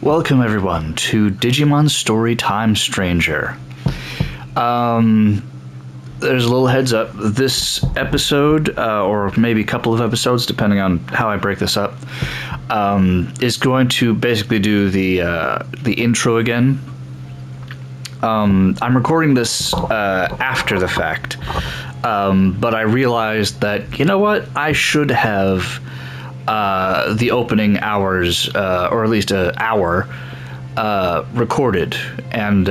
Welcome everyone to Digimon Storytime Stranger. There's a little heads up. This episode, or maybe a couple of episodes, depending on how I break this up, is going to basically do the intro again. I'm recording this after the fact, but I realized that, you know what, I should have the opening hours, or at least an hour, recorded. And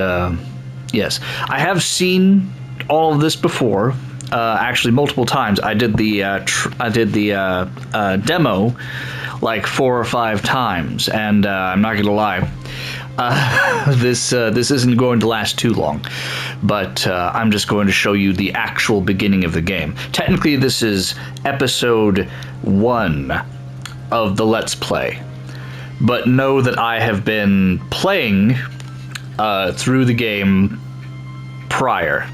yes, I have seen all of this before, actually multiple times. I did the demo like 4 or 5 times, and I'm not gonna lie, this isn't going to last too long, but I'm just going to show you the actual beginning of the game. Technically, this is episode 1 of the Let's Play, but know that I have been playing through the game prior,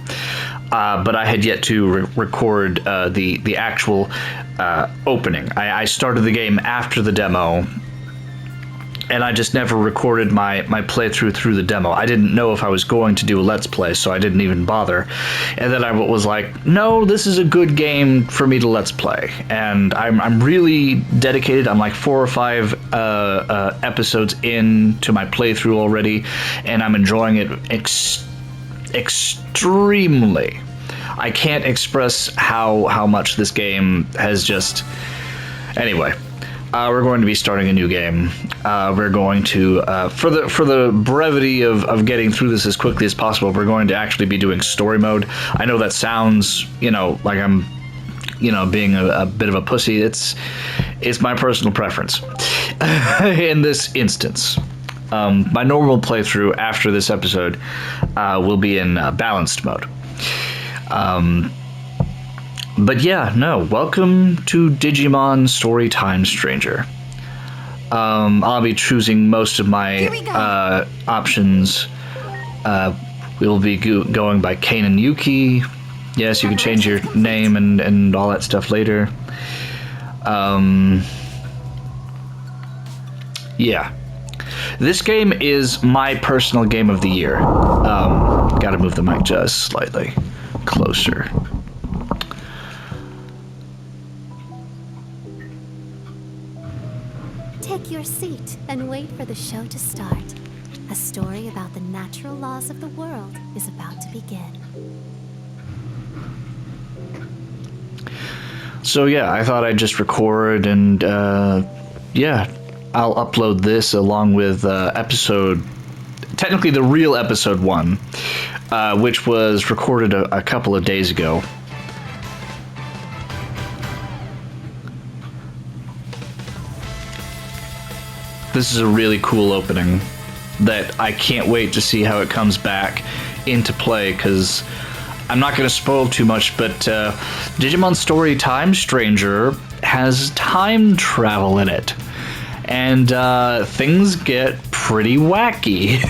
but I had yet to record the actual opening. I started the game after the demo, and I just never recorded my playthrough through the demo. I didn't know if I was going to do a Let's Play, so I didn't even bother. And then I was like, no, this is a good game for me to Let's Play. And I'm really dedicated. I'm like 4 or 5 episodes into my playthrough already, and I'm enjoying it extremely. I can't express how much this game has just... Anyway. We're going to be starting a new game. We're going to, for the brevity of getting through this as quickly as possible, we're going to actually be doing story mode. I know that sounds, like I'm, being a bit of a pussy. It's my personal preference in this instance. My normal playthrough after this episode will be in balanced mode. But yeah, no, welcome to Digimon Storytime Stranger. I'll be choosing most of my options. We'll be going by Kane and Yuki. Yes, you can change your name and all that stuff later. Yeah. This game is my personal game of the year. Gotta move the mic just slightly closer. Take your seat and wait for the show to start. A story about the natural laws of the world is about to begin. So yeah, I thought I'd just record and yeah, I'll upload this along with technically the real episode 1, which was recorded a couple of days ago. This is a really cool opening that I can't wait to see how it comes back into play, because I'm not going to spoil too much, but Digimon Storytime Stranger has time travel in it, and things get pretty wacky.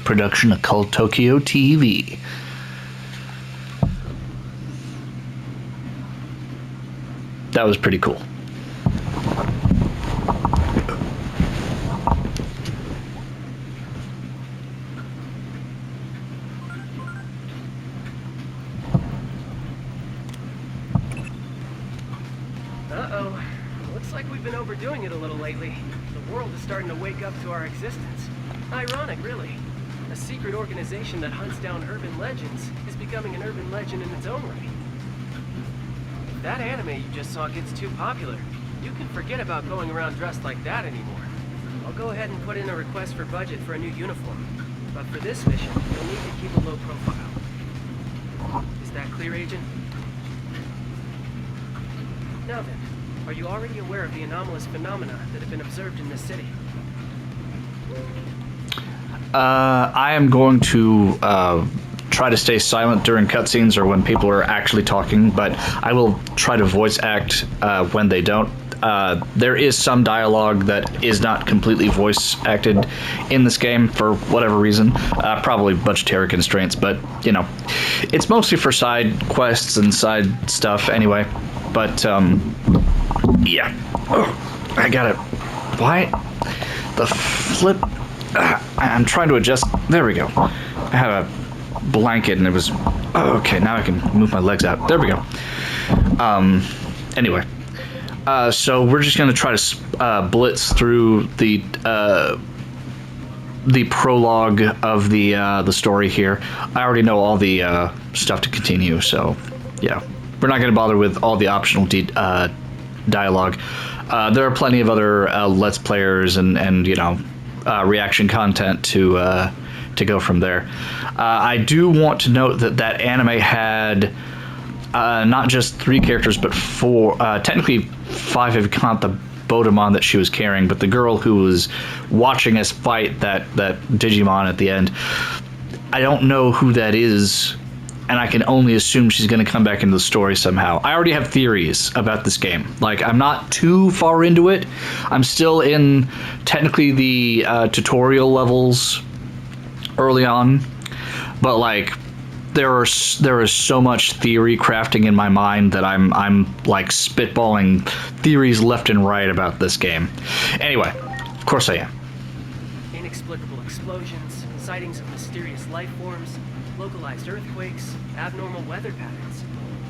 Production of Cult Tokyo TV. That was pretty cool. Uh-oh. Looks like we've been overdoing it a little lately. The world is starting to wake up to our existence. Ironic, really. A secret organization that hunts down urban legends is becoming an urban legend in its own right. If that anime you just saw gets too popular, you can forget about going around dressed like that anymore. I'll go ahead and put in a request for budget for a new uniform. But for this mission, you'll need to keep a low profile. Is that clear, Agent? Now then, are you already aware of the anomalous phenomena that have been observed in this city? I am going to try to stay silent during cutscenes or when people are actually talking, but I will try to voice act when they don't. There is some dialogue that is not completely voice acted in this game for whatever reason. Probably budgetary constraints, but, you know, it's mostly for side quests and side stuff anyway. But, yeah. Oh, I got it. Why? The flip... I'm trying to adjust. There we go. I had a blanket and it was... Oh, okay, now I can move my legs out. There we go. Anyway. So we're just going to try to blitz through the prologue of the story here. I already know all the stuff to continue, so yeah. We're not going to bother with all the optional dialogue. There are plenty of other Let's Players and you know, reaction content to go from there. I do want to note that anime had not just 3 characters, but 4, technically 5 if you count the Bodemon that she was carrying, but the girl who was watching us fight that Digimon at the end. I don't know who that is, and I can only assume she's going to come back into the story somehow. I already have theories about this game. Like, I'm not too far into it. I'm still in, technically, the tutorial levels early on, but, like, there is so much theory crafting in my mind that I'm like spitballing theories left and right about this game. Anyway, of course I am. Inexplicable explosions, sightings of mysterious life forms, localized earthquakes, abnormal weather patterns.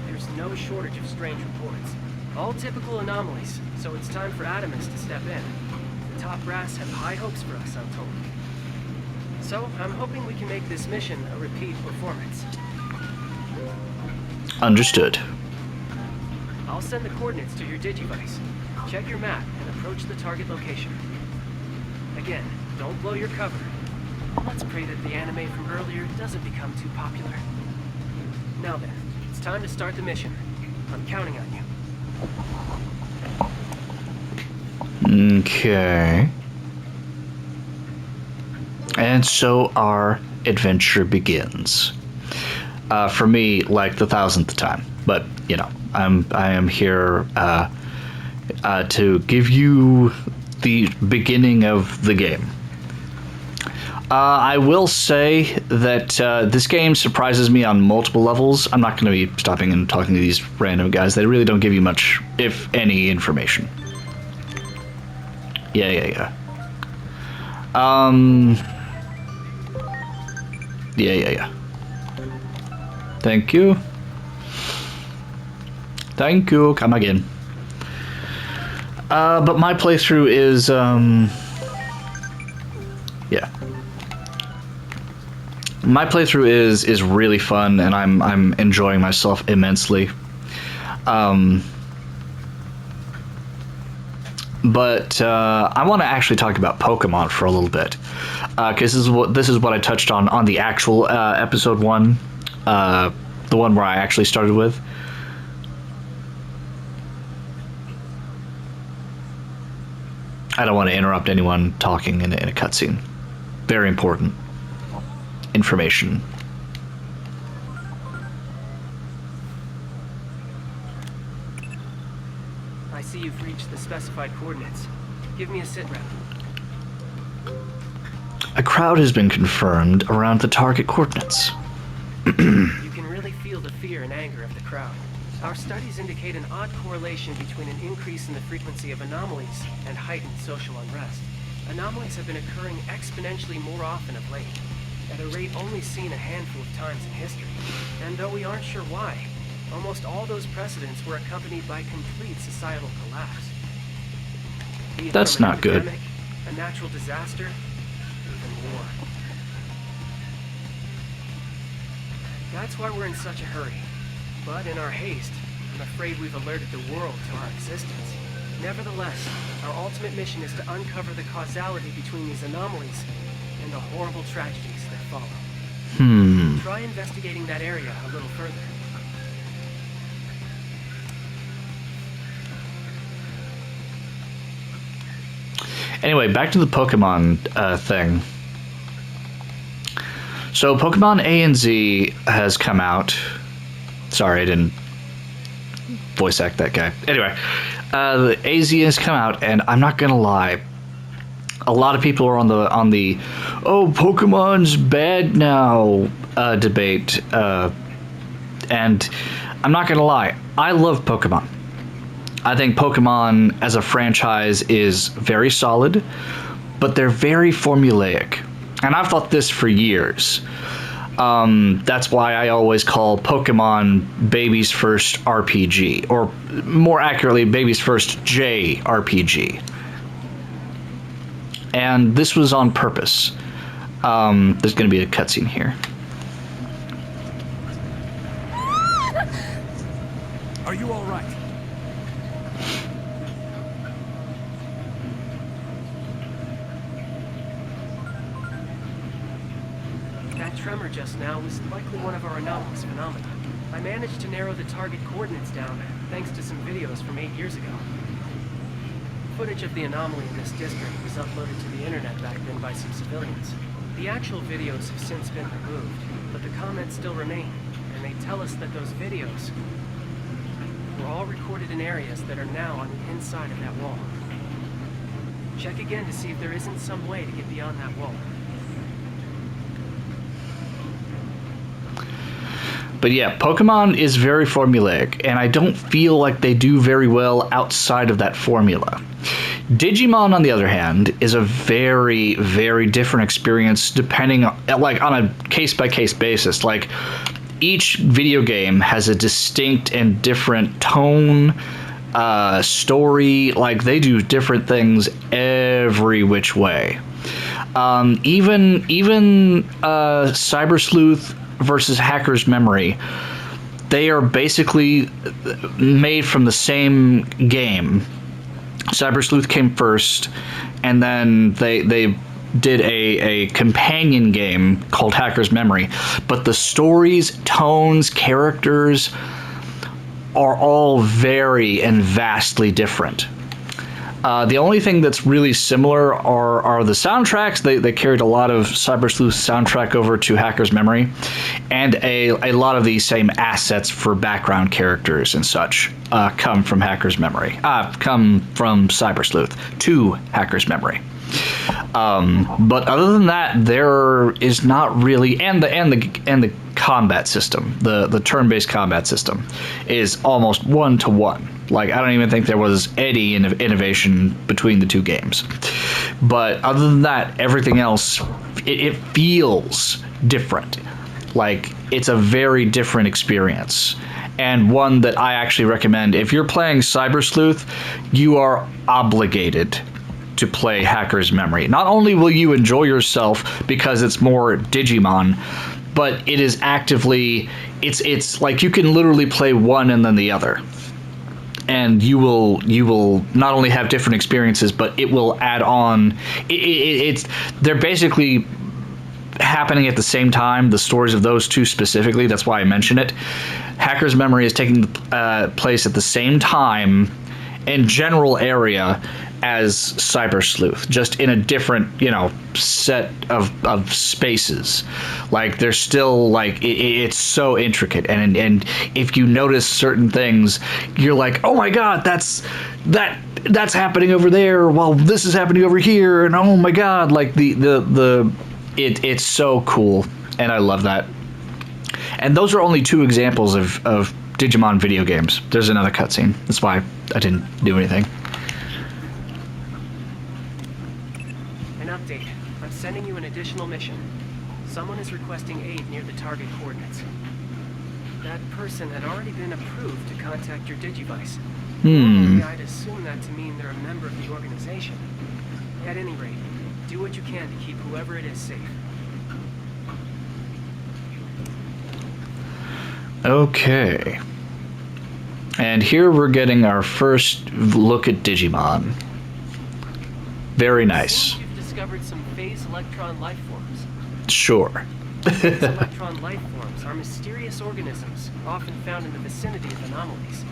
There's no shortage of strange reports. All typical anomalies, so it's time for Adamus to step in. The top brass have high hopes for us, I'm told. So, I'm hoping we can make this mission a repeat performance. Understood. I'll send the coordinates to your Digivice. Check your map and approach the target location. Again, don't blow your cover. Let's pray that the anime from earlier doesn't become too popular. Now then, it's time to start the mission. I'm counting on you. Okay. And so our adventure begins. For me, like the 1000th time. But, you know, I am here to give you the beginning of the game. I will say that this game surprises me on multiple levels. I'm not going to be stopping and talking to these random guys. They really don't give you much, if any, information. Yeah. Yeah. Thank you. Come again. But my playthrough is, yeah. My playthrough is really fun, and I'm enjoying myself immensely. But I want to actually talk about Pokemon for a little bit, because this is what I touched on the actual episode 1, the one where I actually started with. I don't want to interrupt anyone talking in a cutscene. Very important information. I see you've reached the specified coordinates. Give me a sit rep. A crowd has been confirmed around the target coordinates. You can really feel the fear and anger of the crowd. Our studies indicate an odd correlation between an increase in the frequency of anomalies and heightened social unrest. Anomalies have been occurring exponentially more often of late, at a rate only seen a handful of times in history. And though we aren't sure why, almost all those precedents were accompanied by complete societal collapse. Be it That's from an not good. epidemic, a natural disaster, even war. That's why we're in such a hurry. But in our haste, I'm afraid we've alerted the world to our existence. Nevertheless, our ultimate mission is to uncover the causality between these anomalies and the horrible tragedies that follow. Try investigating that area a little further. Anyway, back to the Pokemon thing. So Pokemon A and Z has come out. Sorry, I didn't voice act that guy. Anyway, the AZ has come out, and I'm not gonna lie. A lot of people are on the oh, Pokemon's bad now debate, and I'm not gonna lie. I love Pokemon. I think Pokemon as a franchise is very solid, but they're very formulaic. And I've thought this for years. That's why I always call Pokemon Baby's First RPG, or more accurately, Baby's First JRPG. And this was on purpose. There's going to be a cutscene here. Are you all right? That tremor just now was likely one of our anomalous phenomena. I managed to narrow the target coordinates down thanks to some videos from 8 years ago. Footage of the anomaly in this district was uploaded to the internet back then by some civilians. The actual videos have since been removed, but the comments still remain, and they tell us that those videos were all recorded in areas that are now on the inside of that wall. Check again to see if there isn't some way to get beyond that wall. But yeah, Pokemon is very formulaic, and I don't feel like they do very well outside of that formula. Digimon, on the other hand, is a very, very different experience depending on, like, on a case-by-case basis. Like, each video game has a distinct and different tone, story. Like, they do different things every which way. Even Cyber Sleuth versus Hacker's Memory, they are basically made from the same game. Cyber Sleuth came first, and then they did a companion game called Hacker's Memory. But the stories, tones, characters are all very and vastly different. The only thing that's really similar are the soundtracks. They carried a lot of Cyber Sleuth's soundtrack over to Hacker's Memory, and a lot of these same assets for background characters and such come from Hacker's Memory. Come from Cyber Sleuth to Hacker's Memory. But other than that, there is not really, and the combat system, the turn-based combat system, is almost one-to-one. Like, I don't even think there was any innovation between the two games. But other than that, everything else, it feels different. Like, it's a very different experience. And one that I actually recommend. If you're playing Cyber Sleuth, you are obligated to play Hacker's Memory. Not only will you enjoy yourself because it's more Digimon, but it is actively, it's like you can literally play one and then the other. And you will not only have different experiences, but it will add on. They're basically happening at the same time, the stories of those two specifically. That's why I mention it. Hacker's Memory is taking place at the same time in general area as Cyber Sleuth, just in a different, set of spaces. Like, they're still, like, it's so intricate, and if you notice certain things, you're like, oh my god, that's happening over there while this is happening over here, and oh my god, like, it's so cool, and I love that. And those are only two examples of Digimon video games. There's another cutscene. That's why I didn't do anything. Update. I'm sending you an additional mission. Someone is requesting aid near the target coordinates. That person had already been approved to contact your Digivice. Normally, I'd assume that to mean they're a member of the organization. At any rate, do what you can to keep whoever it is safe. Okay. And here we're getting our first look at Digimon. Very nice. You've discovered some phase electron life forms. Sure. Phase electron life forms are mysterious organisms often found in the vicinity of anomalies.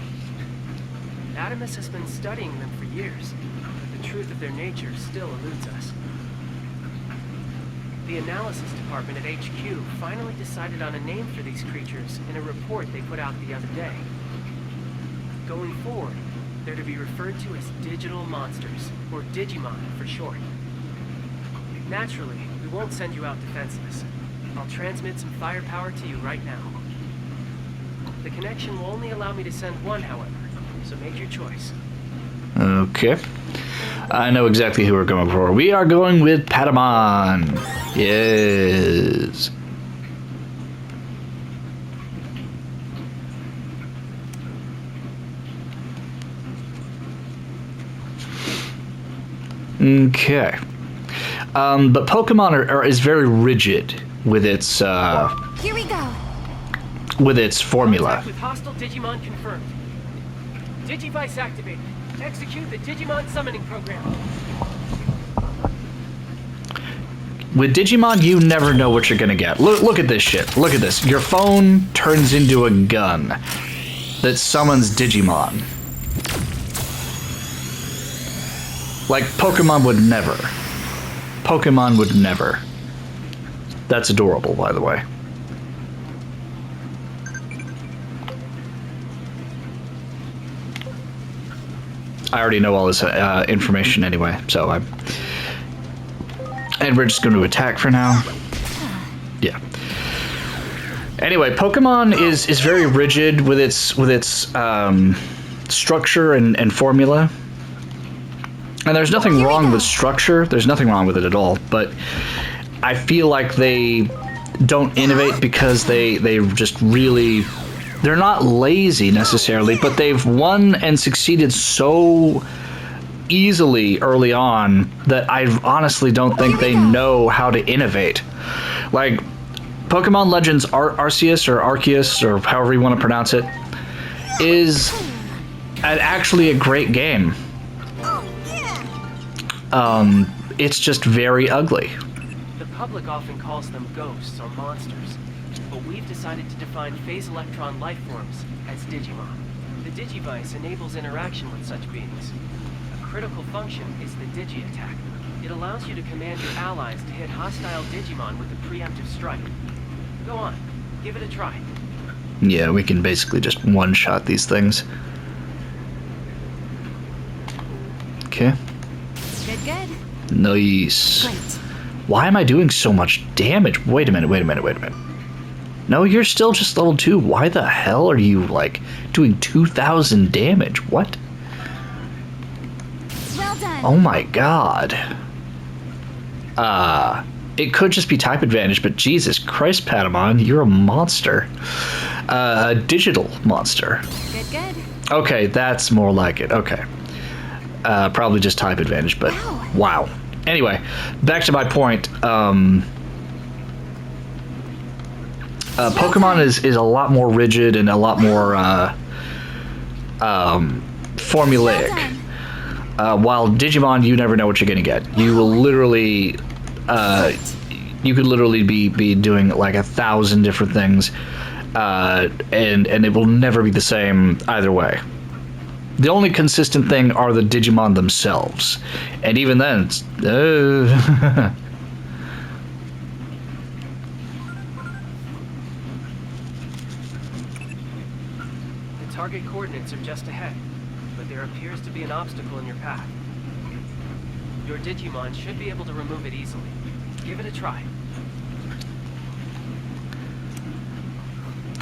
Adamus has been studying them for years, but the truth of their nature still eludes us. The analysis department at HQ finally decided on a name for these creatures in a report they put out the other day. Going forward, they're to be referred to as digital monsters, or Digimon for short. Naturally, we won't send you out defenseless. I'll transmit some firepower to you right now. The connection will only allow me to send one, however, so make your choice. Okay. I know exactly who we're going for. We are going with Patamon. Yes. Okay. But Pokemon is very rigid with its Here we go. with its formula. Contact with hostile Digimon confirmed. Digivice activated. Execute the Digimon summoning program. With Digimon, you never know what you're gonna get. Look at this shit. Look at this. Your phone turns into a gun that summons Digimon. Like, Pokemon would never. Pokemon would never. That's adorable, by the way. I already know all this information anyway, so I'm... And we're just going to attack for now. Yeah. Anyway, Pokemon is very rigid with its structure and formula. And there's nothing wrong with structure. There's nothing wrong with it at all. But I feel like they don't innovate because they just really... They're not lazy necessarily, but they've won and succeeded so easily early on that I honestly don't think they know how to innovate. Like, Pokemon Legends Arceus or Arceus or however you want to pronounce it is actually a great game. It's just very ugly. The public often calls them ghosts or monsters, but we've decided to define phase electron life forms as Digimon. The Digivice enables interaction with such beings. A critical function is the Digi-attack. It allows you to command your allies to hit hostile Digimon with a preemptive strike. Go on, give it a try. Yeah, we can basically just one-shot these things. Okay. Good, good. Nice. Great. Why am I doing so much damage? Wait a minute. No, you're still just level 2. Why the hell are you, like, doing 2,000 damage? What? Well done. Oh my god. It could just be type advantage, but Jesus Christ, Patamon, you're a monster. A digital monster. Good, good. Okay, that's more like it. Okay. Probably just type advantage, but wow. Anyway, back to my point. Pokemon is a lot more rigid and a lot more formulaic. While Digimon, you never know what you're gonna get. You will literally, you could literally be doing like 1,000 different things, and it will never be the same either way. The only consistent thing are the Digimon themselves, and even then, it's, The target coordinates are just ahead, but there appears to be an obstacle in your path. Your Digimon should be able to remove it easily. Give it a try.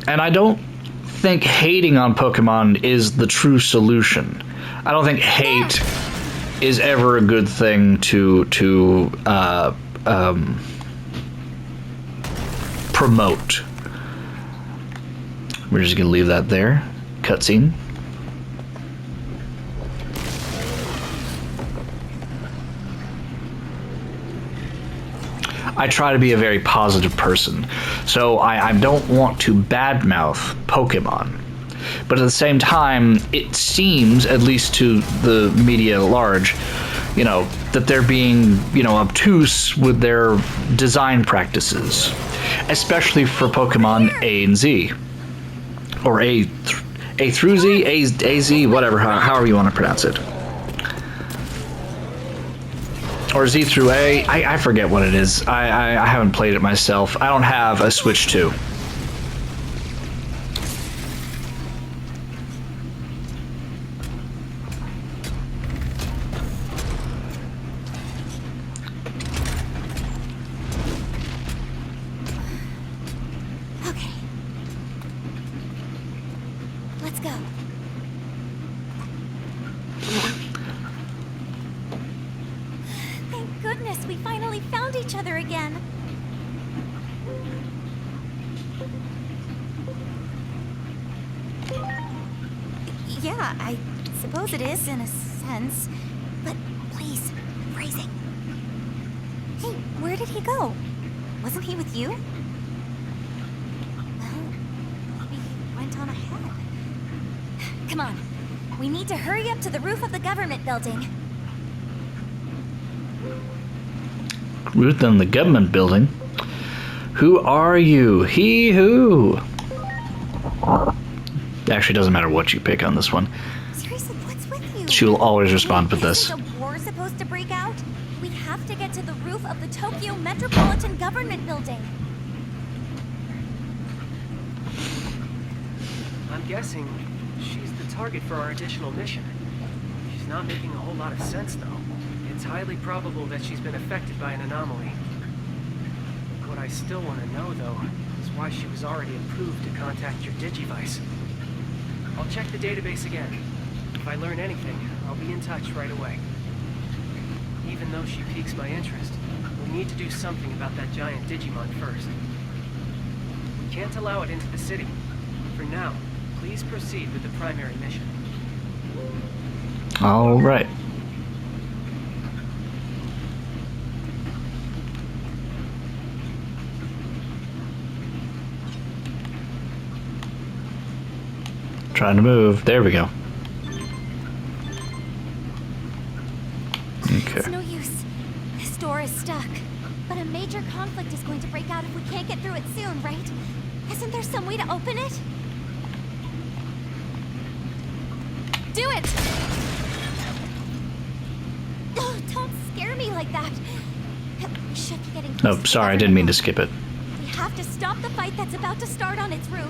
And I don't think hating on Pokemon is the true solution. I don't think hate is ever a good thing to promote. We're just gonna leave that there. Cutscene. I try to be a very positive person, so I don't want to badmouth Pokemon. But at the same time, it seems, at least to the media at large, you know, that they're being, you know, obtuse with their design practices, especially for Pokemon A and Z, or A through Z, A Z, whatever, however you want to pronounce it, or Z through A. I forget what it is. I haven't played it myself. I don't have a Switch 2. Okay. Let's go. Thank goodness we finally found each other again. Yeah, I suppose it is in a sense. But please, phrasing. Hey, where did he go? Wasn't he with you? Well, maybe he went on ahead. Come on. We need to hurry up to the roof of the government building. Ruth in the government building? Who are you? He who? Actually, doesn't matter what you pick on this one. Seriously, what's with you? She'll always respond with this. Isn't a war supposed to break out? We have to get to the roof of the Tokyo Metropolitan Government Building. I'm guessing she's the target for our additional mission. She's not making a whole lot of sense, though. It's highly probable that she's been affected by an anomaly. What I still want to know, though, is why she was already approved to contact your Digivice. I'll check the database again. If I learn anything, I'll be in touch right away. Even though she piques my interest, we need to do something about that giant Digimon first. We can't allow it into the city. For now, please proceed with the primary mission. All right. Trying to move. There we go. Okay. It's no use. This door is stuck. But a major conflict is going to break out if we can't get through it soon, right? Isn't there some way to open it? Do it! Oh, don't scare me like that. We should be getting close Oh, to sorry, I the didn't mean to government. skip it. We have to stop the fight that's about to start on its roof.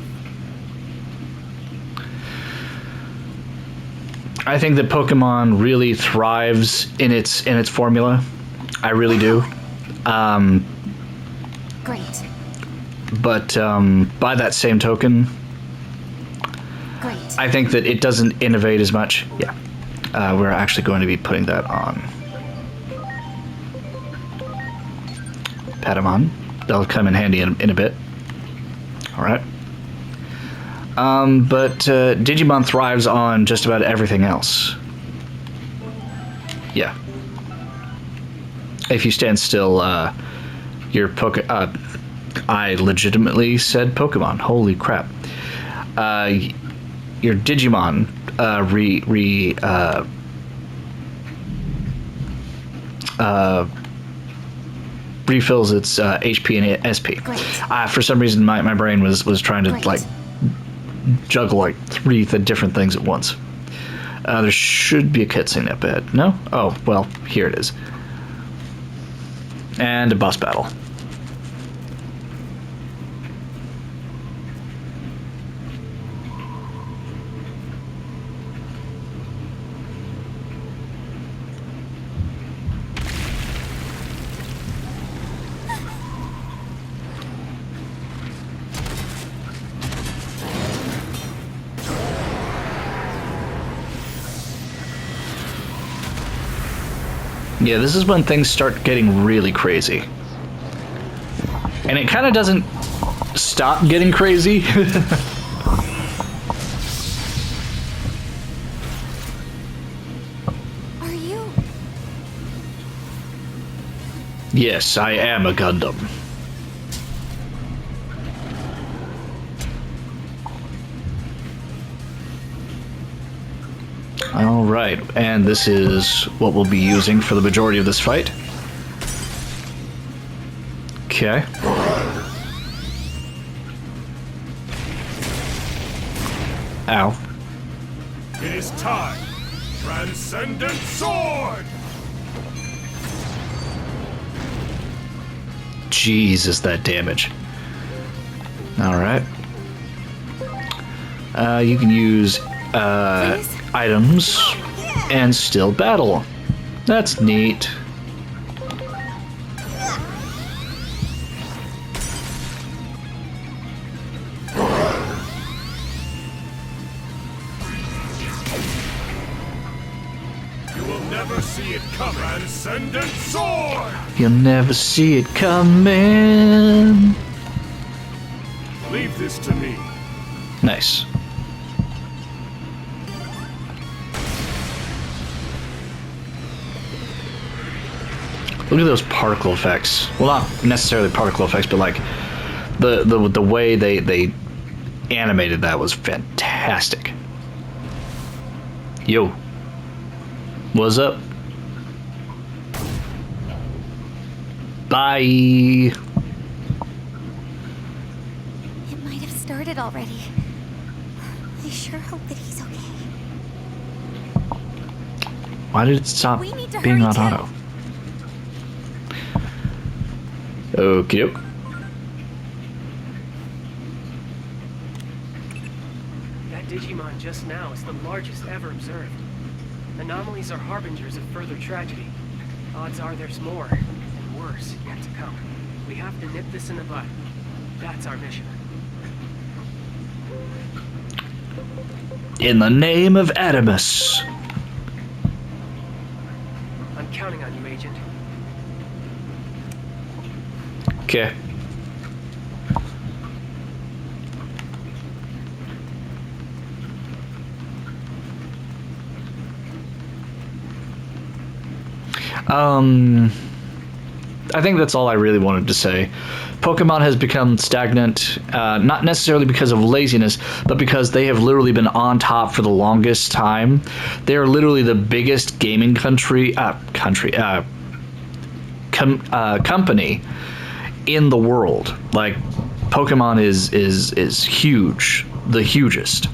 I think that Pokemon really thrives in its formula. I really do. Great. But by that same token, Great. I think that it doesn't innovate as much. Yeah. We're actually going to be putting that on Patamon. That'll come in handy in a bit. All right. But Digimon thrives on just about everything else. Yeah. If you stand still, your I legitimately said Pokemon. Holy crap. Your Digimon refills its HP and SP. For some reason, my brain was trying to like juggle like three different things at once. There should be a cutscene up ahead. No? Oh, well, here it is. And a boss battle. Yeah, this is when things start getting really crazy. And it kind of doesn't stop getting crazy. Are you? Yes, I am a Gundam. Alright, and this is what we'll be using for the majority of this fight. Okay. Ow. It is time. Transcendent Sword! Jesus, that damage. Alright. You can use items and still battle. That's neat. You will never see it come. Transcendent Sword! You'll never see it coming. Leave this to me. Nice. Look at those particle effects. Well, not necessarily particle effects, but like the way they animated that was fantastic. Yo, what's up? Bye. It might have started already. I sure hope that he's okay. Why did it stop We need to being hurry, on too. auto? Okay. That Digimon just now is the largest ever observed. Anomalies are harbingers of further tragedy. Odds are there's more, and worse, yet to come. We have to nip this in the bud. That's our mission. In the name of Adamus. I'm counting on you, Agent. Okay. I think that's all I really wanted to say. Pokemon has become stagnant, not necessarily because of laziness, but because they have literally been on top for the longest time. They are literally the biggest gaming company in the world. Like, Pokemon is huge, the hugest.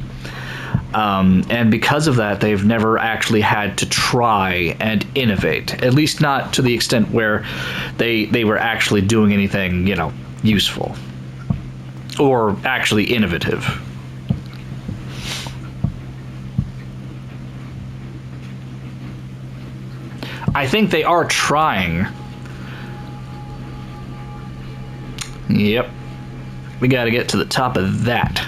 And because of that, they've never actually had to try and innovate, at least not to the extent where they were actually doing anything, you know, useful or actually innovative. I think they are trying. Yep. We gotta get to the top of that.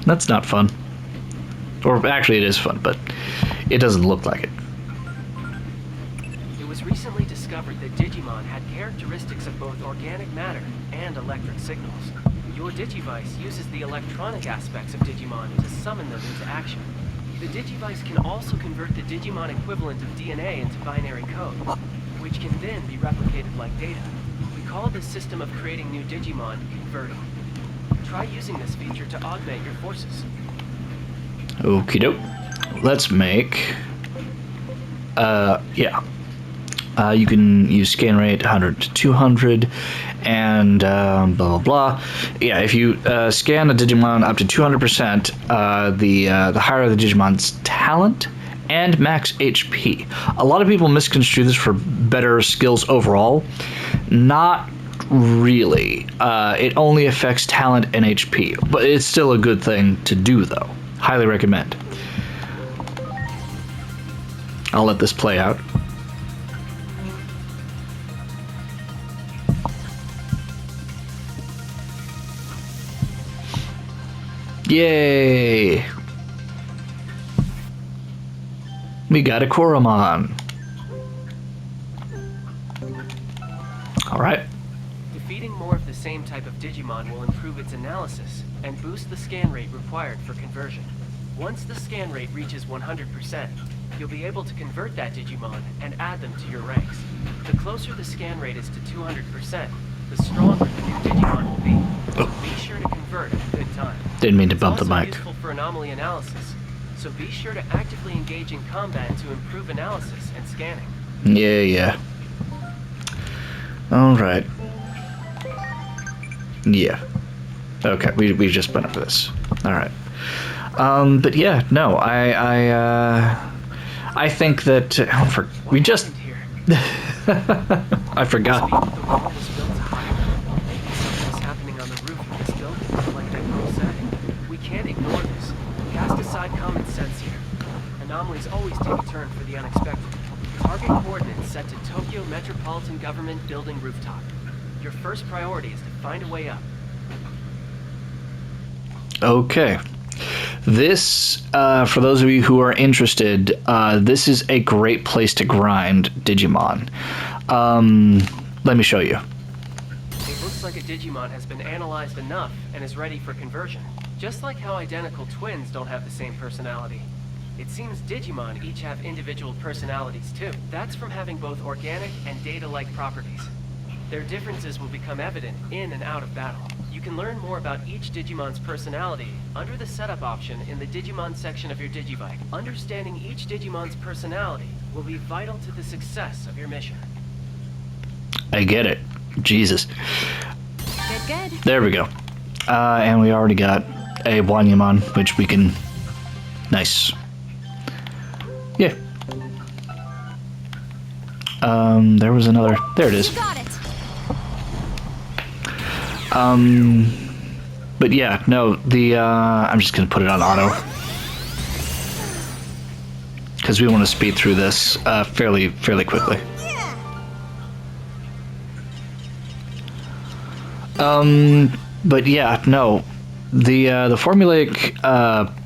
That's not fun. Or actually it is fun, but it doesn't look like it. It was recently discovered that Digimon had characteristics of both organic matter and electric signals. Your Digivice uses the electronic aspects of Digimon to summon them into action. The Digivice can also convert the Digimon equivalent of DNA into binary code, which can then be replicated like data. We call this system of creating new Digimon converting. Try using this feature to augment your forces. Okie doke. Let's make. Yeah. You can use scan rate 100 to 200, and blah blah blah. Yeah, if you scan a Digimon up to 200%, the higher the Digimon's talent and max HP. A lot of people misconstrue this for better skills overall. Not really. It only affects talent and HP, but it's still a good thing to do, though. Highly recommend. I'll let this play out. Yay! We got a Koromon. Alright. Defeating more of the same type of Digimon will improve its analysis and boost the scan rate required for conversion. Once the scan rate reaches 100%, you'll be able to convert that Digimon and add them to your ranks. The closer the scan rate is to 200%, the stronger the new Digimon will be. Be sure to convert at a good time. Didn't mean to bump the It's also mic. useful for anomaly analysis, so be sure to actively engage in combat to improve analysis and scanning. Yeah. Alright. Yeah. Okay, we just went over this. Alright. But yeah, no, I think that we just Here. I forgot. The wall was built to hide. Maybe something's happening on the roof of this building, like that girl said. We can't ignore this. Cast aside common sense here. Anomalies always take a turn for the unexpected. Target coordinates set to Tokyo Metropolitan Government Building rooftop. Your first priority is to find a way up. Okay. This, for those of you who are interested, this is a great place to grind Digimon. Let me show you. It looks like a Digimon has been analyzed enough and is ready for conversion. Just like how identical twins don't have the same personality. It seems Digimon each have individual personalities too. That's from having both organic and data-like properties. Their differences will become evident in and out of battle. You can learn more about each Digimon's personality under the setup option in the Digimon section of your Digibike. Understanding each Digimon's personality will be vital to the success of your mission. I get it. Jesus. Good. There we go. And we already got a Wanyamon, which we can... Nice. Yeah. There was another... There it is. You got it. But yeah, no, I'm just gonna put it on auto. Because we want to speed through this, fairly quickly. But yeah, no, the formulaic,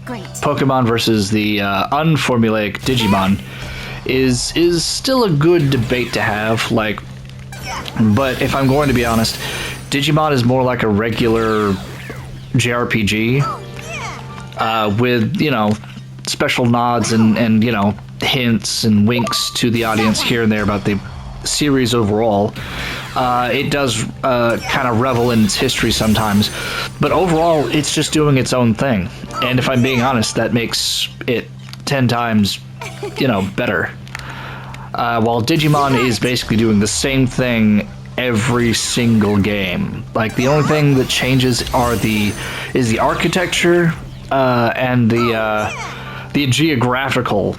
Great. Pokemon versus the, unformulaic Digimon is still a good debate to have, like, but if I'm going to be honest, Digimon is more like a regular JRPG, with, you know, special nods and you know, hints and winks to the audience here and there about the series overall. It does kind of revel in its history sometimes, but overall it's just doing its own thing. And if I'm being honest, that makes it 10 times, you know, better. While Digimon is basically doing the same thing every single game. Like, the only thing that changes is the architecture and the geographical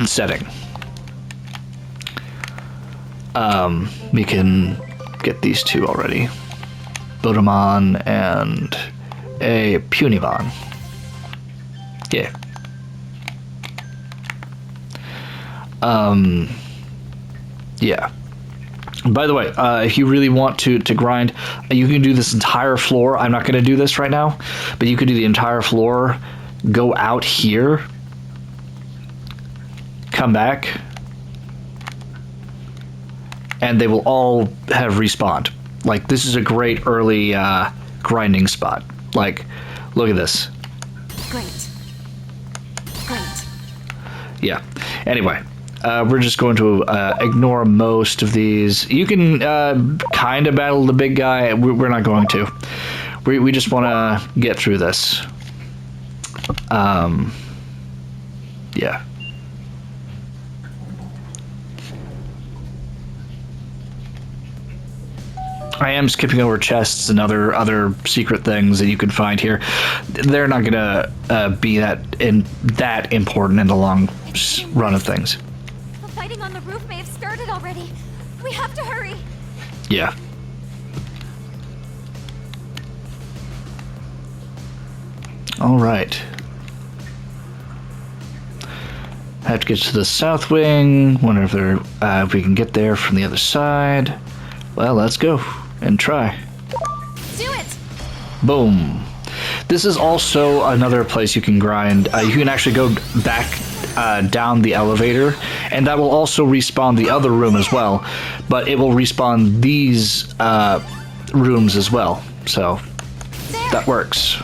setting. We can get these two already. Bodemon and a Punimon. Yeah. Yeah. By the way, if you really want to grind, you can do this entire floor. I'm not going to do this right now, but you could do the entire floor, go out here, come back, and they will all have respawned. Like, this is a great early grinding spot. Like, look at this. Great. Yeah. Anyway. We're just going to ignore most of these. You can kind of battle the big guy. We're not going to. We just want to get through this. Yeah. I am skipping over chests and other secret things that you can find here. They're not gonna be that important in the long run of things. The fighting on the roof may have started already. We have to hurry. Yeah. All right. I have to get to the south wing. Wonder if we can get there from the other side. Well, let's go and try. Do it. Boom. This is also another place you can grind. You can actually go back down the elevator, and that will also respawn the other room as well. But it will respawn these rooms as well. So that works.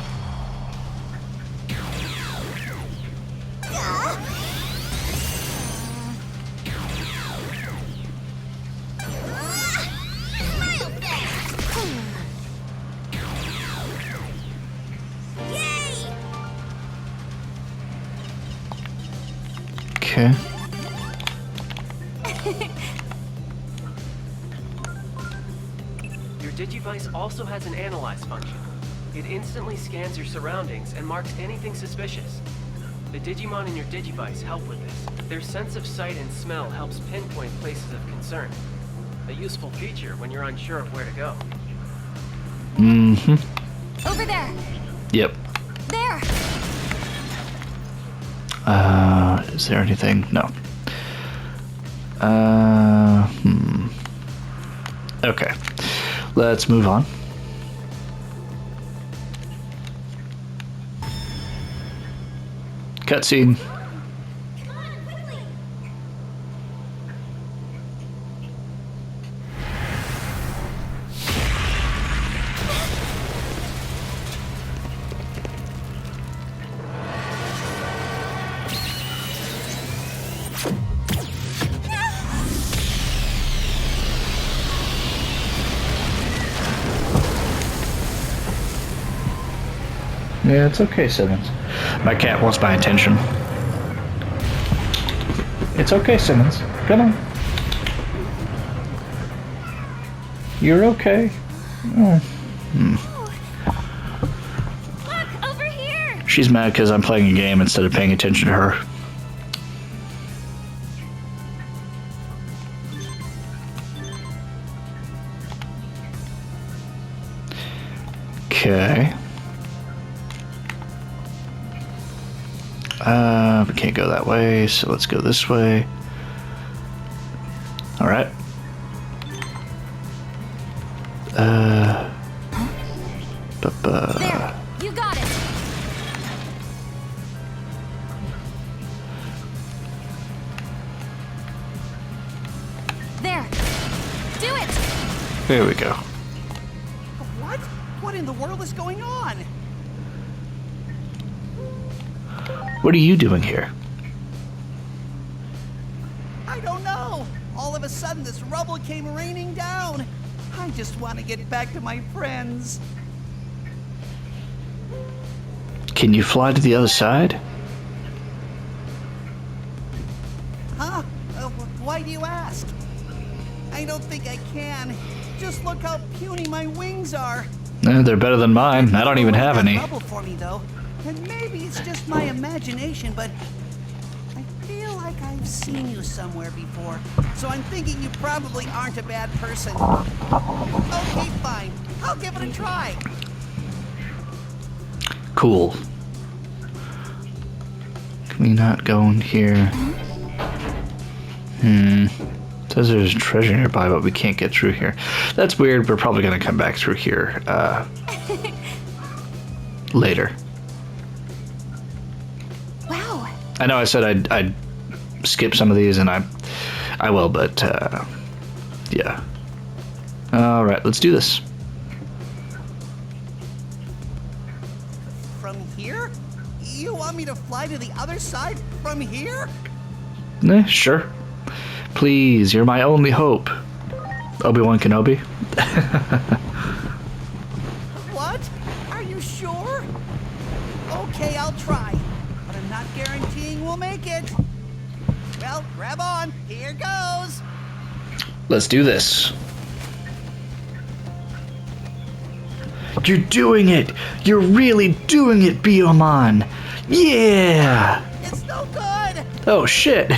Your Digivice also has an analyze function. It instantly scans your surroundings and marks anything suspicious. The Digimon in your Digivice help with this. Their sense of sight and smell helps pinpoint places of concern. A useful feature when you're unsure of where to go. Mm-hmm. Over there. Yep. There. Is there anything? No. Okay. Let's move on. Cutscene. Come on, quickly. Yeah, it's okay, Simmons. My cat wants my attention. It's okay, Simmons. Come on. You're okay. Oh. Look, over here. She's mad because I'm playing a game instead of paying attention to her. Okay. We can't go that way, so let's go this way. Alright. There. You got it. There. Do it. Here we go. What? What in the world is going on? What are you doing here? I don't know. All of a sudden, this rubble came raining down. I just want to get back to my friends. Can you fly to the other side? Huh? Why do you ask? I don't think I can. Just look how puny my wings are. They're better than mine. I don't even have any. Rubble for me, though. And maybe it's just my imagination, but I feel like I've seen you somewhere before. So I'm thinking you probably aren't a bad person. Okay, fine. I'll give it a try. Cool. Can we not go in here? Says there's treasure nearby, but we can't get through here. That's weird. We're probably gonna come back through here later. Wow. I know I said I'd skip some of these, and I will, but yeah. All right, let's do this. From here? You want me to fly to the other side from here? Sure. Please, you're my only hope. Obi-Wan Kenobi. What? Are you sure? Okay, I'll try. But I'm not guaranteeing we'll make it. Well, grab on. Here goes. Let's do this. You're doing it! You're really doing it, Biyomon! Yeah! It's no good. Oh, shit.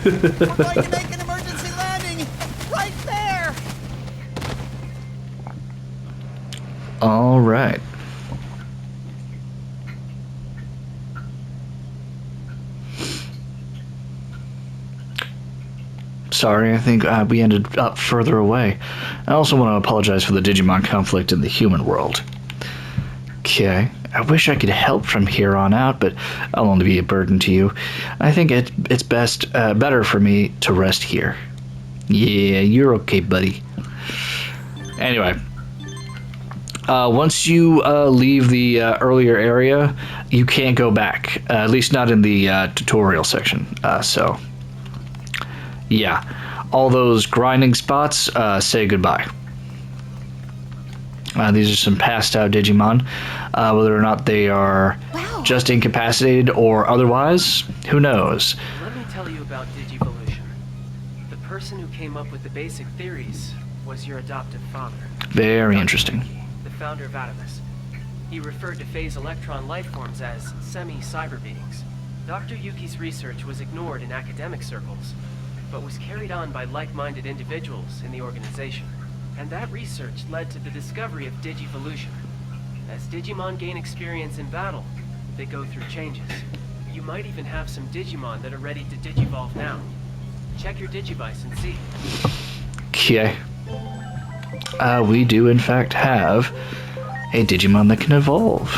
We're going to make an emergency landing right there. All right. Sorry, I think we ended up further away. I also want to apologize for the Digimon conflict in the human world. Okay. I wish I could help from here on out, but I'll only be a burden to you. I think it's better for me to rest here. Yeah, you're okay, buddy. Anyway. Once you leave the earlier area, you can't go back. At least not in the tutorial section. So, yeah. All those grinding spots, say goodbye. These are some passed out Digimon. Whether or not they are just incapacitated or otherwise, who knows? Let me tell you about Digivolution. The person who came up with the basic theories was your adoptive father. Very interesting. The founder of Atomus. He referred to phase electron life forms as semi-cyber beings. Dr. Yuki's research was ignored in academic circles, but was carried on by like-minded individuals in the organization. And that research led to the discovery of Digivolution. As Digimon gain experience in battle, they go through changes. You might even have some Digimon that are ready to Digivolve now. Check your Digivice and see. Okay. We do in fact have a Digimon that can evolve.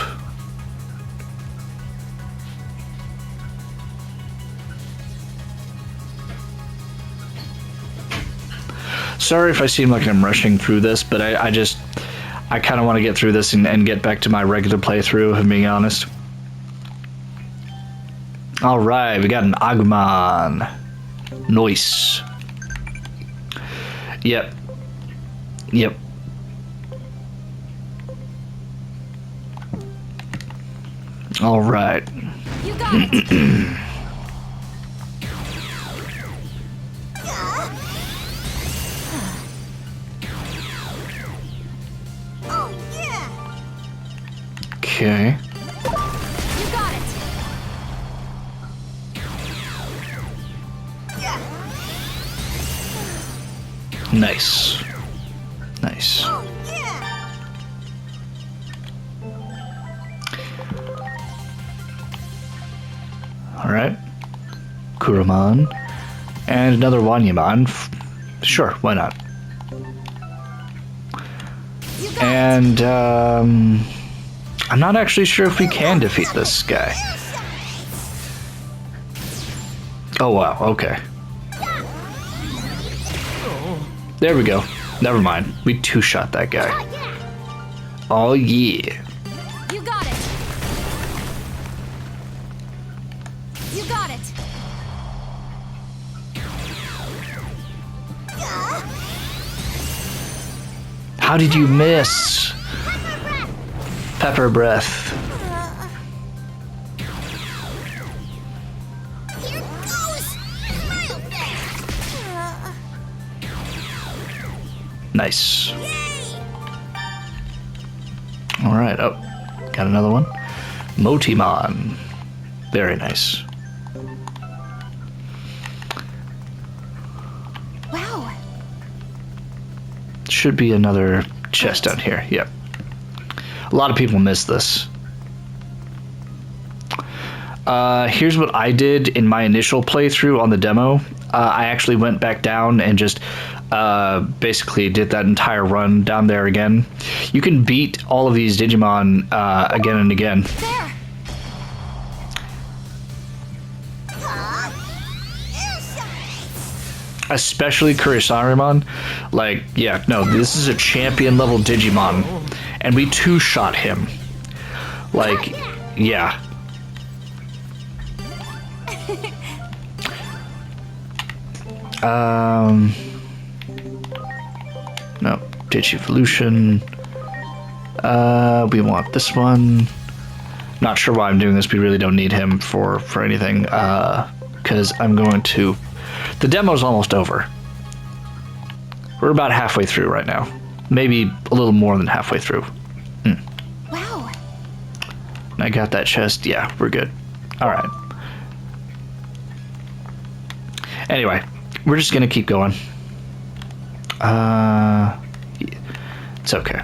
Sorry if I seem like I'm rushing through this, but I kind of want to get through this and get back to my regular playthrough, if I'm being honest. Alright, we got an Agumon. Nice. Yep. Yep. Alright. You got it. Oh yeah. Okay. You got it. Nice. Nice. Oh yeah. Alright. Kurumon. And another Wanyamon. Sure, why not? You got And, I'm not actually sure if we can defeat this guy. Oh, wow, okay. There we go. Never mind. We two-shot that guy. Oh, yeah. You got it. You got it. How did you miss? Pepper breath. Here goes. Real fast. Nice. Yay. Alright, oh. Got another one. Motimon. Very nice. Wow. Should be another chest down here. Yep. A lot of people miss this. Here's what I did in my initial playthrough on the demo. I actually went back down and just basically did that entire run down there again. You can beat all of these Digimon again and again. There. Especially Kurisarimon. Like, yeah, no, this is a champion level Digimon. And we two-shot him. Like, yeah. No, Digivolution. We want this one. Not sure why I'm doing this. We really don't need him for anything. Because I'm going to... The demo's almost over. We're about halfway through right now. Maybe a little more than halfway through. Wow. I got that chest. Yeah, we're good. Alright. Anyway, we're just gonna keep going. It's okay.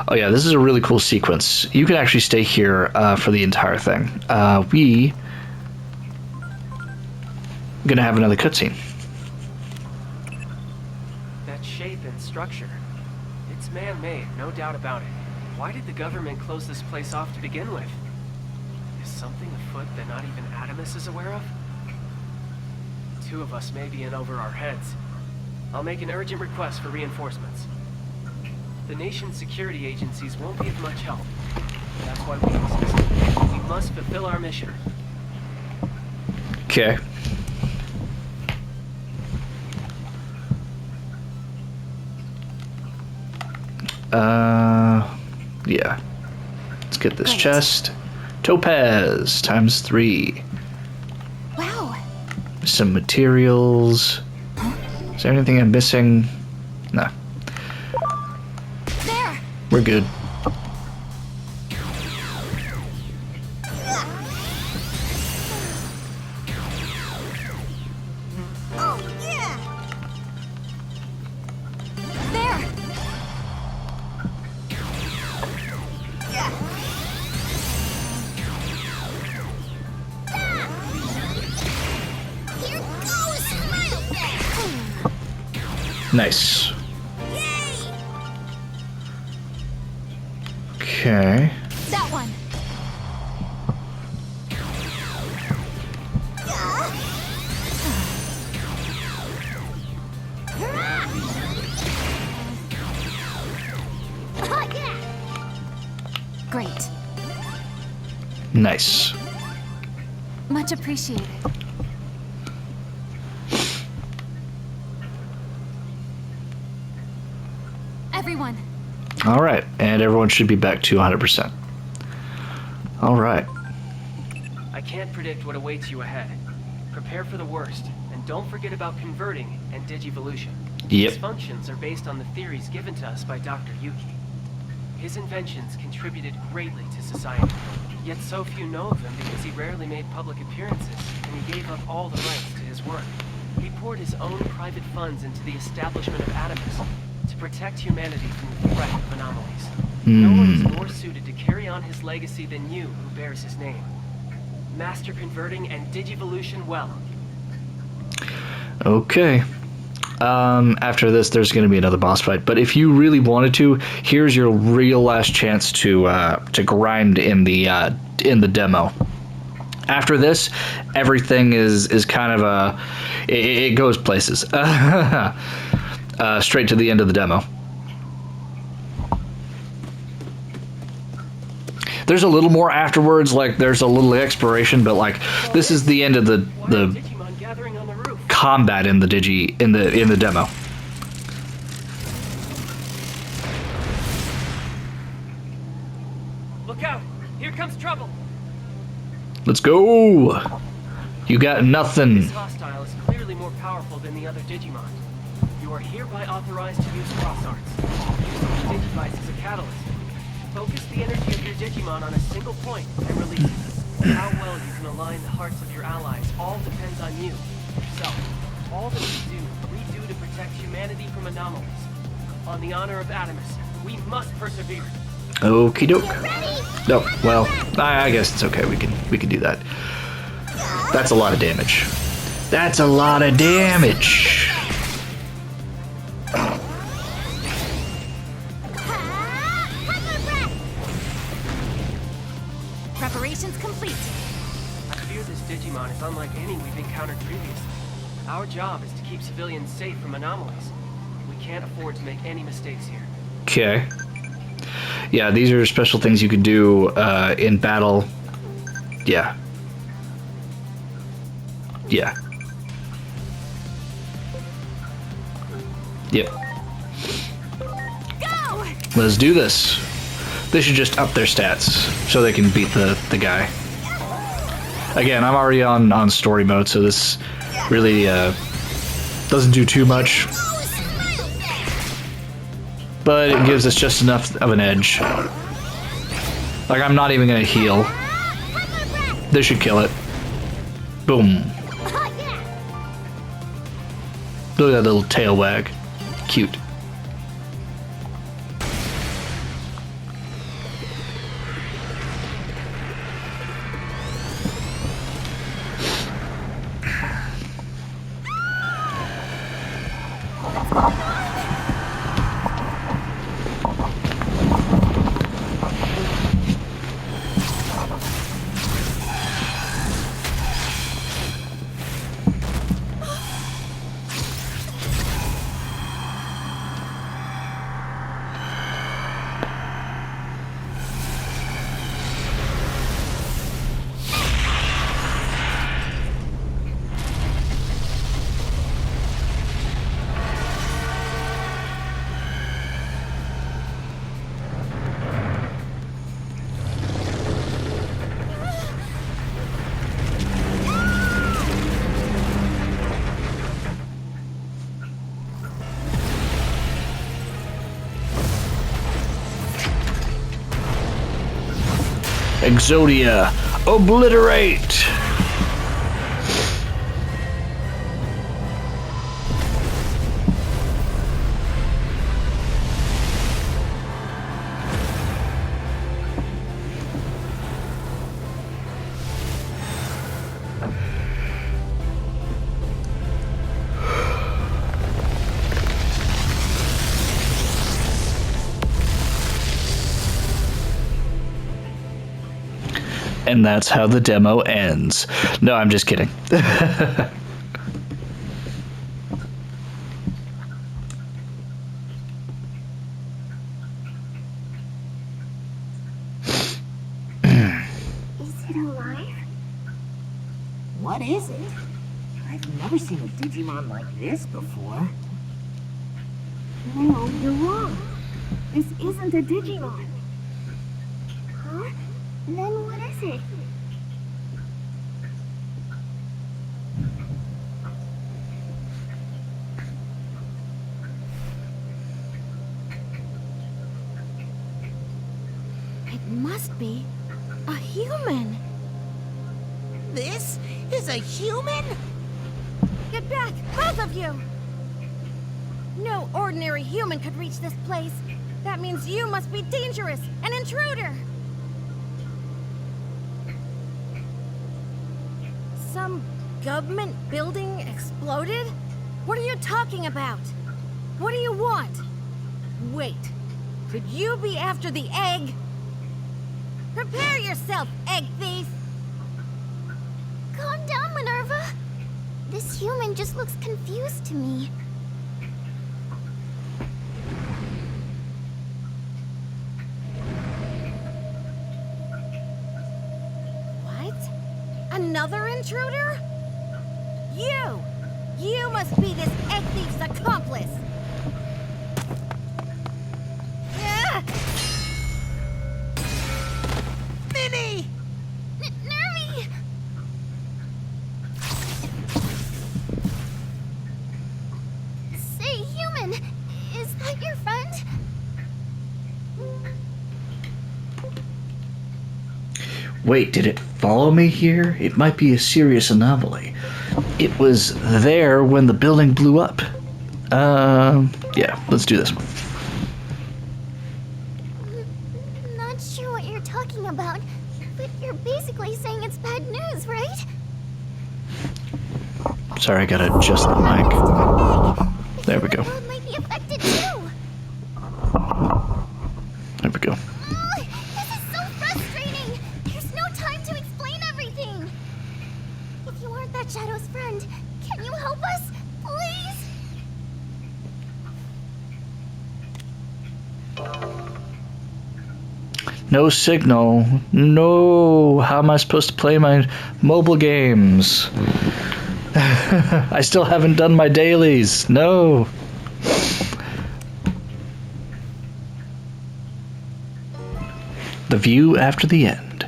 Oh yeah, this is a really cool sequence. You can actually stay here for the entire thing. We gonna have another cutscene. That shape and structure. It's man-made, no doubt about it. Why did the government close this place off to begin with? Is something afoot that not even Atomus is aware of? The two of us may be in over our heads. I'll make an urgent request for reinforcements. The nation's security agencies won't be of much help. That's why we exist. We must fulfill our mission. Okay. Yeah. Let's get this chest. Topaz times 3. Wow. Some materials. Is there anything I'm missing? No. There! We're good. Oh, yeah! There! Here goes Smile! Nice. Yay! Okay. That one! Great. Nice. Much appreciated. Everyone. All right, and everyone should be back to 100%. All right. I can't predict what awaits you ahead. Prepare for the worst, and don't forget about converting and digivolution. Yep. These functions are based on the theories given to us by Dr. Yuki. His inventions contributed greatly to society, yet so few know of them because he rarely made public appearances, and he gave up all the rights to his work. He poured his own private funds into the establishment of Atomus to protect humanity from the threat of anomalies. No one is more suited to carry on his legacy than you who bears his name. Master converting and digivolution well. Okay. After this, there's going to be another boss fight. But if you really wanted to, here's your real last chance to grind in the demo. After this, everything is kind of it goes places. Straight to the end of the demo. There's a little more afterwards, like there's a little exploration, but like this is the end of the Digimon gathering on the roof. combat in the demo. Look out! Here comes trouble! Let's go. You got nothing. This hostile is clearly more powerful than the other Digimon. You are hereby authorized to use cross arts. Use the Digivice as a catalyst. Focus the energy of your Digimon on a single point and release it. How well you can align the hearts of your allies all depends on you, yourself. All that we do to protect humanity from anomalies. On the honor of Atomus, we must persevere. Okie doke. No, well, I guess it's okay. We can do that. That's a lot of damage. That's a lot of damage. Preparations complete. I fear this Digimon is unlike any we've encountered previously. Our job is to keep civilians safe from anomalies. We can't afford to make any mistakes here. Okay. Yeah, these are special things you can do in battle. Yeah. Yeah. Yep. Go! Let's do this. They should just up their stats so they can beat the guy. Again, I'm already on story mode, so this really doesn't do too much. But it gives us just enough of an edge. Like, I'm not even gonna heal. This should kill it. Boom. Look at that little tail wag. Cute. Exodia, obliterate! And that's how the demo ends. No, I'm just kidding. Is it alive? What is it? I've never seen a Digimon like this before. No, you're wrong. This isn't a Digimon. Huh? Then what is it? It must be a human. This is a human? Get back, both of you! No ordinary human could reach this place. That means you must be dangerous, an intruder. Some government building exploded? What are you talking about? What do you want? Wait, could you be after the egg? Prepare yourself, egg thief! Calm down, Minerva. This human just looks confused to me. What? Another intruder? You must be this egg thief's accomplice! Ah! Minnie! Nervy! Say, human, is that your friend? Wait, did it follow me here? It might be a serious anomaly. It was there when the building blew up. Yeah, let's do this one. Not sure what you're talking about, but you're basically saying it's bad news, right? Sorry, I gotta adjust the mic. There we go. The world might be affected too. There we go. This is so frustrating. There's no time to explain everything. If you aren't that Shadow's friend, can you help us, please? No signal. No. How am I supposed to play my mobile games? I still haven't done my dailies. No. The view after the end.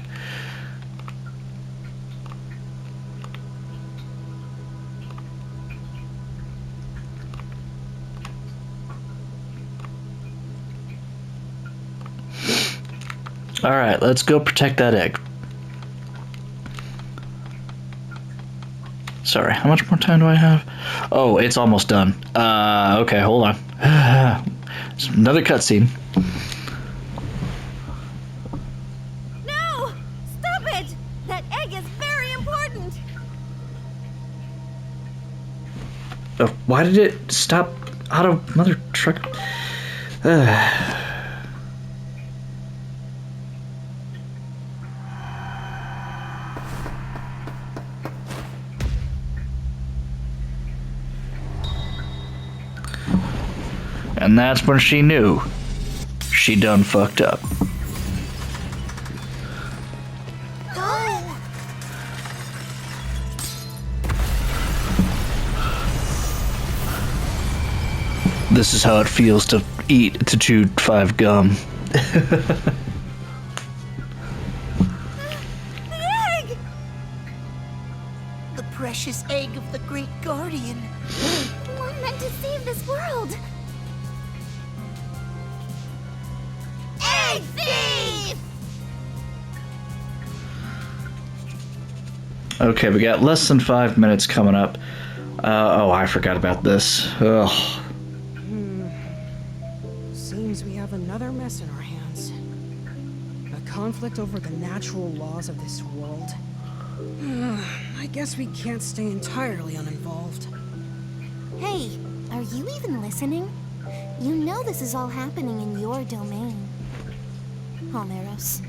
All right, let's go protect that egg. Sorry, how much more time do I have? Oh, it's almost done. Okay, hold on. It's another cutscene. No! Stop it! That egg is very important! Why did it stop out of Mother Truck? And that's when she knew she done fucked up. This is how it feels to chew 5 gum. The egg! The precious egg of the Great Guardian. One meant to save this world. Egg thief! Okay, we got less than 5 minutes coming up. Oh, I forgot about this. Ugh. Seems we have another mess in our hands. A conflict over the natural laws of this world. I guess we can't stay entirely uninvolved. Hey, are you even listening? You know this is all happening in your domain. Homeros.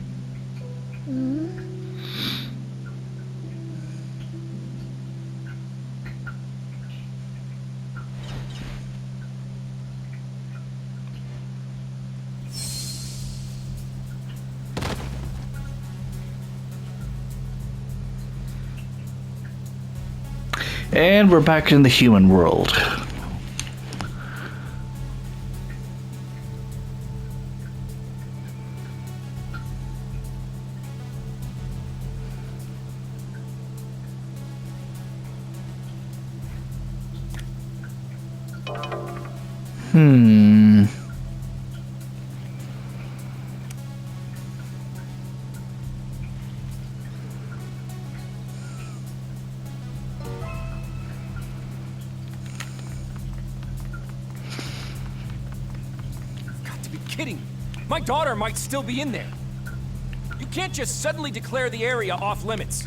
And we're back in the human world. Got to be kidding. My daughter might still be in there. You can't just suddenly declare the area off limits.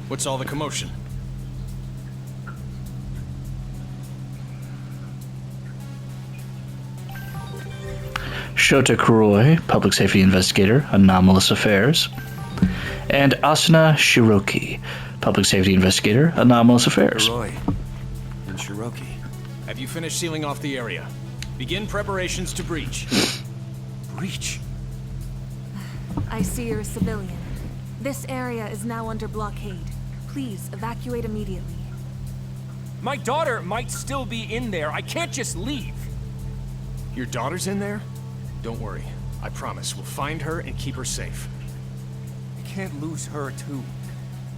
What's all the commotion? Shota Kuroi, Public Safety Investigator, Anomalous Affairs. And Asuna Shiroki, Public Safety Investigator, Anomalous Affairs. Roy and Shiroki. Have you finished sealing off the area? Begin preparations to breach. Breach? I see you're a civilian. This area is now under blockade. Please evacuate immediately. My daughter might still be in there. I can't just leave. Your daughter's in there? Don't worry. I promise we'll find her and keep her safe. I can't lose her too.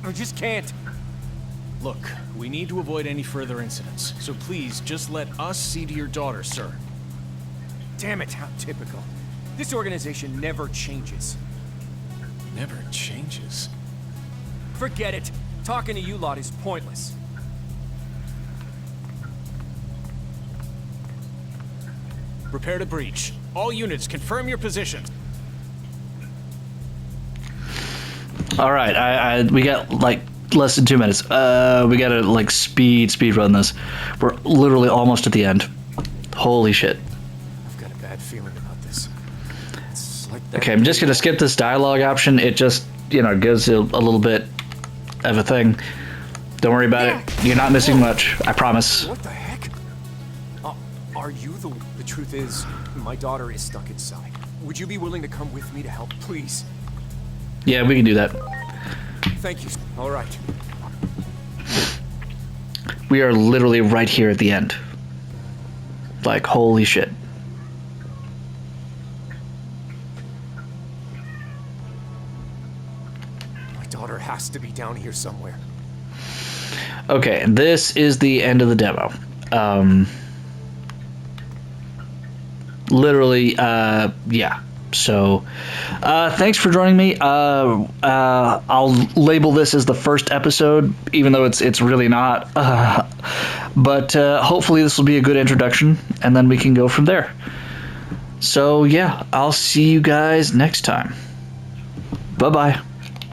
I just can't. Look, we need to avoid any further incidents, so please just let us see to your daughter, sir. Damn it, how typical. This organization never changes. Never changes. Forget it. Talking to you lot is pointless. Prepare to breach. All units, confirm your positions. All right, we got like less than 2 minutes. We gotta like speed run this. We're literally almost at the end. Holy shit. I've got a bad feeling about this. It's like that. Okay, I'm just gonna skip this dialogue option. It just, gives you a little bit of a thing. Don't worry about it. You're not missing much. I promise. What the heck? Are you the... The truth is, my daughter is stuck inside. Would you be willing to come with me to help, please? Yeah, we can do that. Thank you. All right. We are literally right here at the end. Like, holy shit. My daughter has to be down here somewhere. Okay, this is the end of the demo. Literally, yeah. So, thanks for joining me. I'll label this as the first episode, even though it's really not. But hopefully this will be a good introduction, and then we can go from there. So, yeah, I'll see you guys next time. Bye-bye.